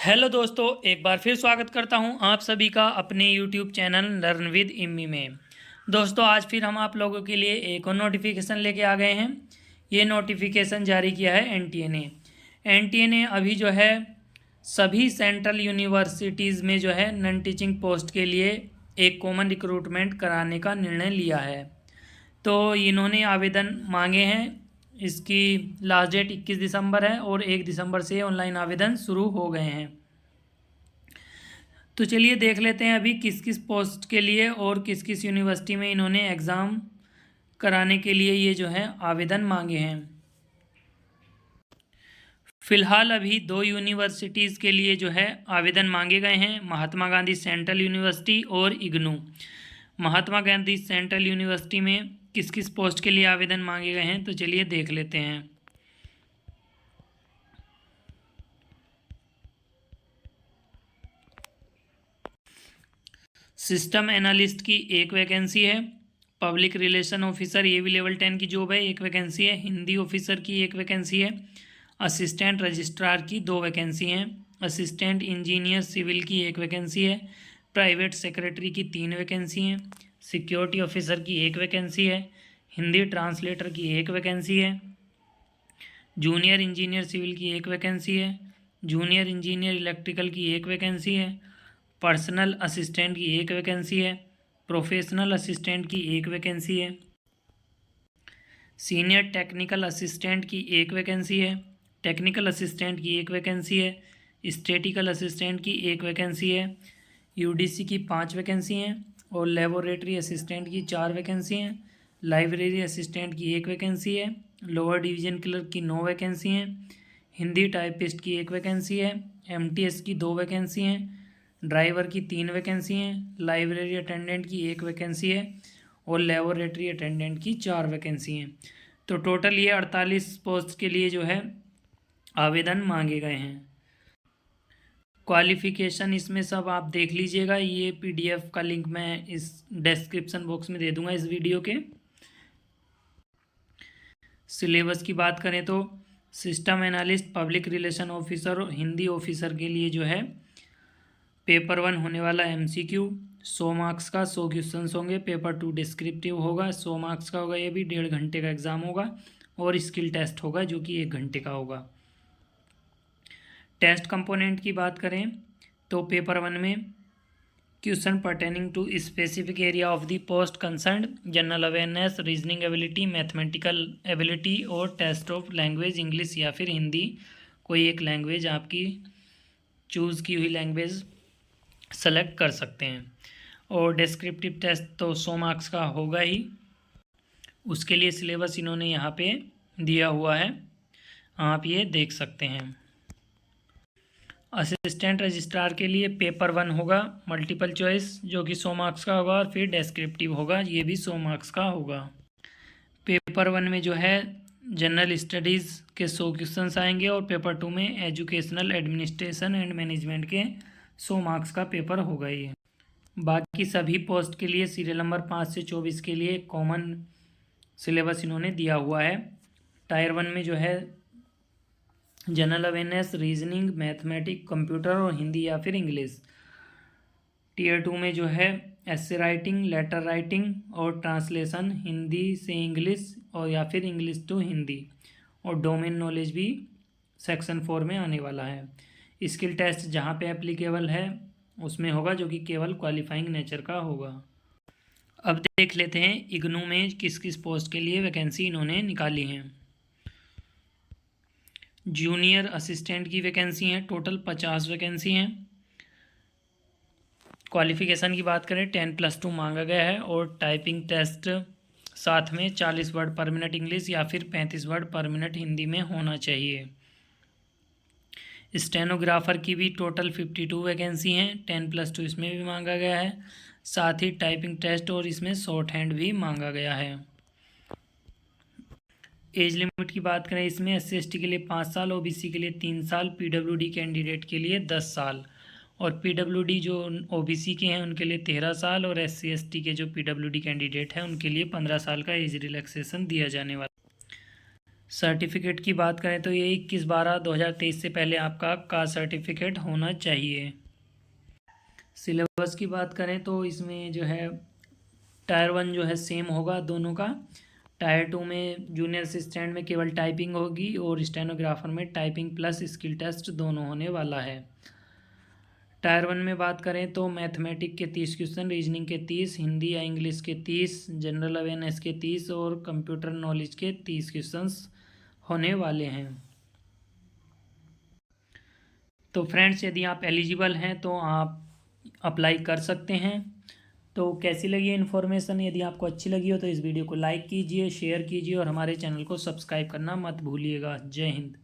Hello दोस्तों, एक बार फिर स्वागत करता हूं आप सभी का अपने YouTube channel learn with Immi में। दोस्तों, आज फिर हम आप लोगों के लिए एक और नोटिफिकेशन लेके आ गए हैं। ये नोटिफिकेशन जारी किया है एनटीए ने। एनटीए ने अभी जो है सभी सेंट्रल यूनिवर्सिटीज़ में जो है नॉन टीचिंग पोस्ट के लिए एक कॉमन रिक्रूटमेंट कराने का निर्णय लिया है। तो इन्होंने आवेदन मांगे हैं। इसकी लास्ट डेट 21 दिसंबर है और 1 दिसंबर से ऑनलाइन आवेदन शुरू हो गए हैं। तो चलिए देख लेते हैं अभी किस किस पोस्ट के लिए और किस किस यूनिवर्सिटी में इन्होंने एग्ज़ाम कराने के लिए ये जो है आवेदन मांगे हैं। फ़िलहाल अभी 2 यूनिवर्सिटीज़ के लिए जो है आवेदन मांगे गए हैं, महात्मा गांधी सेंट्रल यूनिवर्सिटी और इग्नू। महात्मा गांधी सेंट्रल यूनिवर्सिटी में किस किस पोस्ट के लिए आवेदन मांगे गए हैं, तो चलिए देख लेते हैं। सिस्टम एनालिस्ट की एक वैकेंसी है। पब्लिक रिलेशन ऑफिसर, ये भी लेवल 10 की जॉब है, एक वैकेंसी है। हिंदी ऑफिसर की एक वैकेंसी है। असिस्टेंट रजिस्ट्रार की 2 वैकेंसी हैं। असिस्टेंट इंजीनियर सिविल की एक वैकेंसी है। प्राइवेट सेक्रेटरी की 3 वैकेंसी हैं। सिक्योरिटी ऑफिसर की एक वैकेंसी है। हिंदी ट्रांसलेटर की एक वैकेंसी है। जूनियर इंजीनियर सिविल की एक वैकेंसी है। जूनियर इंजीनियर इलेक्ट्रिकल की एक वैकेंसी है। पर्सनल असिस्टेंट की एक वैकेंसी है। प्रोफेशनल असिस्टेंट की एक वैकेंसी है। सीनियर टेक्निकल असिस्टेंट की एक वैकेंसी है। टेक्निकल असिस्टेंट की एक वैकेंसी है। स्टैटिकल असिस्टेंट की एक वैकेंसी है। यूडीसी की 5 वैकेंसी हैं और लेबोरेटरी असिस्टेंट की 4 वैकेंसी हैं। लाइब्रेरी असिस्टेंट की एक वैकेंसी है। लोअर डिवीज़न क्लर्क की 9 वैकेंसी हैं। हिंदी टाइपिस्ट की एक वैकेंसी है। एमटीएस की 2 वैकेंसी हैं। ड्राइवर की 3 वैकेंसी हैं। लाइब्रेरी अटेंडेंट की एक वैकेंसी है और लेबोरेटरी अटेंडेंट की 4 वैकेंसी हैं। तो टोटल ये 48 पोस्ट के लिए जो है आवेदन मांगे गए हैं। क्वालिफ़िकेशन इसमें सब आप देख लीजिएगा। ये पीडीएफ का लिंक मैं इस डिस्क्रिप्शन बॉक्स में दे दूंगा इस वीडियो के। सिलेबस की बात करें तो system analyst, public relation officer और हिंदी ऑफिसर के लिए जो है पेपर 1 होने वाला एमसीक्यू 100 मार्क्स का, 100 क्वेश्चन होंगे। पेपर 2 डिस्क्रिप्टिव होगा, 100 मार्क्स का होगा। ये भी 1.5 घंटे का एग्ज़ाम होगा और स्किल टेस्ट होगा जो कि 1 घंटे का होगा। टेस्ट कंपोनेंट की बात करें तो पेपर 1 में question pertaining to specific area of the post concern, general awareness, reasoning ability, mathematical ability और टेस्ट ऑफ लैंग्वेज इंग्लिश या फिर हिंदी, कोई एक लैंग्वेज आपकी चूज़ की हुई लैंग्वेज सेलेक्ट कर सकते हैं। और डिस्क्रिप्टिव टेस्ट तो 100 मार्क्स का होगा ही। उसके लिए सिलेबस इन्होंने यहाँ पे दिया हुआ है, आप ये देख सकते हैं। असिस्टेंट रजिस्ट्रार के लिए पेपर 1 होगा मल्टीपल चॉइस जो कि 100 मार्क्स का होगा और फिर डिस्क्रिप्टिव होगा, ये भी 100 मार्क्स का होगा। पेपर 1 में जो है जनरल स्टडीज़ के 100 क्वेश्चन आएंगे और पेपर 2 में एजुकेशनल एडमिनिस्ट्रेशन एंड मैनेजमेंट के 100 मार्क्स का पेपर होगा ये। बाकी सभी पोस्ट के लिए सीरियल नंबर 5 से 24 के लिए कॉमन सिलेबस इन्होंने दिया हुआ है। टायर 1 में जो है general awareness, reasoning, mathematics, computer और हिंदी या फिर इंग्लिश। टीयर 2 में जो है एस्से राइटिंग, लेटर राइटिंग और ट्रांसलेशन, हिंदी से इंग्लिश और या फिर इंग्लिश टू हिंदी। और डोमेन नॉलेज भी सेक्शन 4 में आने वाला है। स्किल टेस्ट जहाँ पे एप्लीकेबल है उसमें होगा जो कि केवल क्वालिफाइंग नेचर का होगा। अब देख लेते हैं इग्नू में किस किस पोस्ट के लिए वैकेंसी इन्होंने निकाली हैं। जूनियर असिस्टेंट की वैकेंसी हैं, टोटल 50 वैकेंसी हैं। क्वालिफ़िकेशन की बात करें 10+2 मांगा गया है और टाइपिंग टेस्ट साथ में 40 वर्ड पर मिनट इंग्लिश या फिर 35 वर्ड पर मिनट हिंदी में होना चाहिए। स्टेनोग्राफर की भी टोटल 52 वैकेंसी हैं, 10+2 इसमें भी मांगा गया है। साथ ही टाइपिंग टेस्ट और इसमें शॉर्ट हैंड भी मांगा गया है। एज लिमिट की बात करें इसमें SC/ST के लिए 5 साल, OBC के लिए 3 साल, PWD कैंडिडेट के लिए 10 साल और PWD जो OBC के हैं उनके लिए 13 साल और SC/ST के जो PWD कैंडिडेट हैं उनके लिए 15 साल का एज रिलैक्सेशन दिया जाने वाला। सर्टिफिकेट की बात करें तो ये 21/12/2023 से पहले आपका कास्ट सर्टिफिकेट होना चाहिए। सिलेबस की बात करें तो इसमें जो है टायर 1 जो है सेम होगा दोनों का। टायर 2 में जूनियर असिस्टेंट में केवल टाइपिंग होगी और स्टेनोग्राफर में टाइपिंग प्लस स्किल टेस्ट दोनों होने वाला है। टायर 1 में बात करें तो मैथमेटिक के 30 क्वेश्चन, रीजनिंग के 30, हिंदी या इंग्लिश के 30, जनरल अवेयरनेस के 30 और कंप्यूटर नॉलेज के 30 क्वेश्चंस होने वाले हैं। तो फ्रेंड्स, यदि आप एलिजिबल हैं तो आप अप्लाई कर सकते हैं। तो कैसी लगी इन्फॉर्मेशन? यदि आपको अच्छी लगी हो तो इस वीडियो को लाइक कीजिए, शेयर कीजिए और हमारे चैनल को सब्सक्राइब करना मत भूलिएगा। जय हिंद।